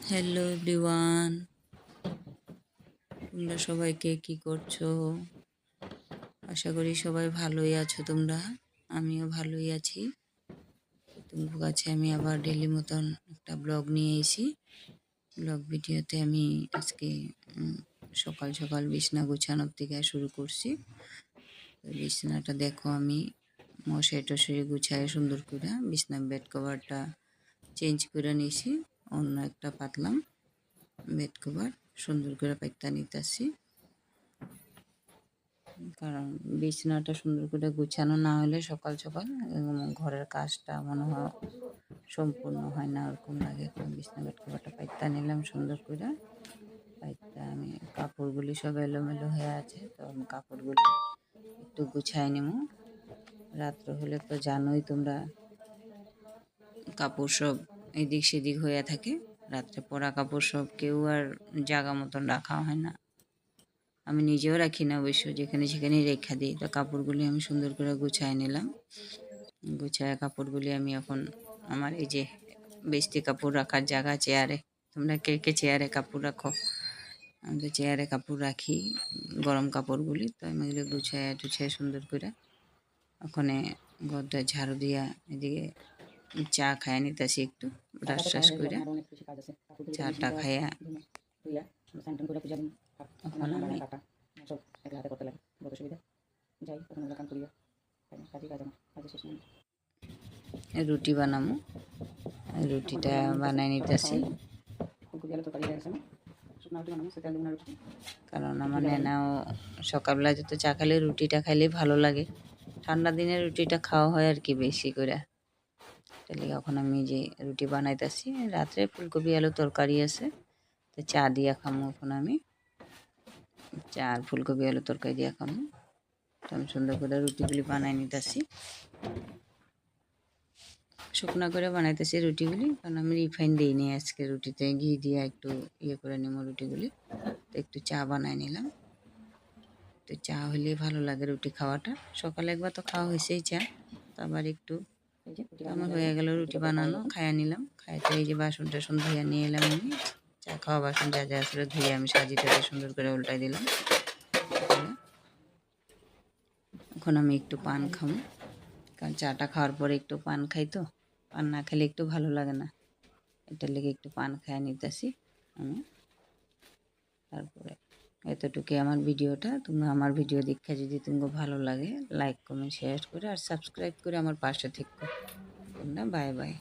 Hello everyone, তোমরা সবাইকে কি করছো? আশা করি সবাই ভালোই আছো তোমরা। আমিও ভালোই আছি। তোমার কাছে আমি আবার ডেলি মতন একটা ব্লগ নিয়ে এসেছি। ব্লগ ভিডিওতে আমি আজকে সকাল সকাল বিছনা গুছানোর থেকে শুরু করছি। বিছনাটা দেখো, আমি মশারি টশারি গুছায় সুন্দর করে বিছনার বেড কভারটা চেঞ্জ করে নিয়েছি। অন্য একটা পাতলাম বেড কভার সুন্দর করে পাইতা নিতেছি, কারণ বিছানাটা সুন্দর করে গুছানো না হলে সকাল সকাল ঘরের কাজটা মনে হয় সম্পূর্ণ হয় না, ওরকম লাগে। বিছনা বেড কভারটা পাইতা নিলাম সুন্দর করে। পাইতা আমি কাপড়গুলি সব এলোমেলো হয়ে আছে, তো আমি কাপড়গুলি একটু গুছাই নেব। রাত্র হলে তো জানোই তোমরা, কাপড় সব এদিক সেদিক হয়ে থাকে। রাত্রে পরা কাপড় সব কেউ আর জায়গা মতন রাখা হয় না। আমি নিজেও রাখি না অবশ্য, যেখানে সেখানেই রেখা দিই। তো কাপড়গুলি আমি সুন্দর করে গুছায় নিলাম। গুছায় কাপড়গুলি আমি এখন আমার এই যে বেস্তি কাপড় রাখার জায়গা, চেয়ারে, তোমরা কে কে চেয়ারে কাপড় রাখো? আমি তো চেয়ারে কাপড় রাখি, গরম কাপড়গুলি। তো আমি এগুলো গুছায় টুছায় সুন্দর করে ওখানে ঘরটা ঝাড়ু দিয়া এদিকে চা খাইয়া নিতেছি একটু ব্রাশ ট্রাশ করে। চাটা খাইয়া এখন আমি রুটি বানাবো। রুটিটা বানাই নিতেছি, কারণ আমার নেনাও সকালবেলা যত চা খাইলে রুটিটা খাইলেই ভালো লাগে। ঠান্ডা দিনে রুটিটা খাওয়া হয় আর কি বেশি করে। তাহলে এখন আমি যে রুটি বানাইতেছি, রাত্রে ফুলকপি আলু তরকারি আছে, তো চা দিয়া খামো। এখন আমি চা আর ফুলকপি আলু তরকারি দিয়া খামো। তো আমি সুন্দর করে রুটিগুলি বানাই নিতেছি, শুকনা করে বানাইতেছি রুটিগুলি, কারণ আমি রিফাইন দিইনি আজকে রুটিতে, ঘি দিয়ে একটু ইয়ে করে নেবো রুটিগুলি। তো একটু চা বানাই নিলাম। তো চা হলে ভালো লাগে রুটি খাওয়াটা। সকালে একবার তো খাওয়া হয়েছেই চা, তো আবার একটু আমার হয়ে গেল রুটি বানানো, খাইয়া নিলাম। খাইতে এই যে বাসন টাসন ধুইয়া নিয়ে এলাম আমি। চা খাওয়া বাসন যা যা আসলে ধুয়ে আমি সাজিটাকে সুন্দর করে উল্টাই দিলাম। এখন আমি একটু পান খাবো, কারণ চাটা খাওয়ার পরে একটু পান খাই, তো পান না খেলে একটু ভালো লাগে না। এটার লেগে একটু পান খাইয়া নিতেছি আমি। তারপরে এতটুকু আমার ভিডিওটা। তোমরা আমার ভিডিও দেখে যদি তোমাকে ভালো লাগে, লাইক কমেন্ট শেয়ার করে আর সাবস্ক্রাইব করে আমার পাশে থেকো তোমরা। Bye bye.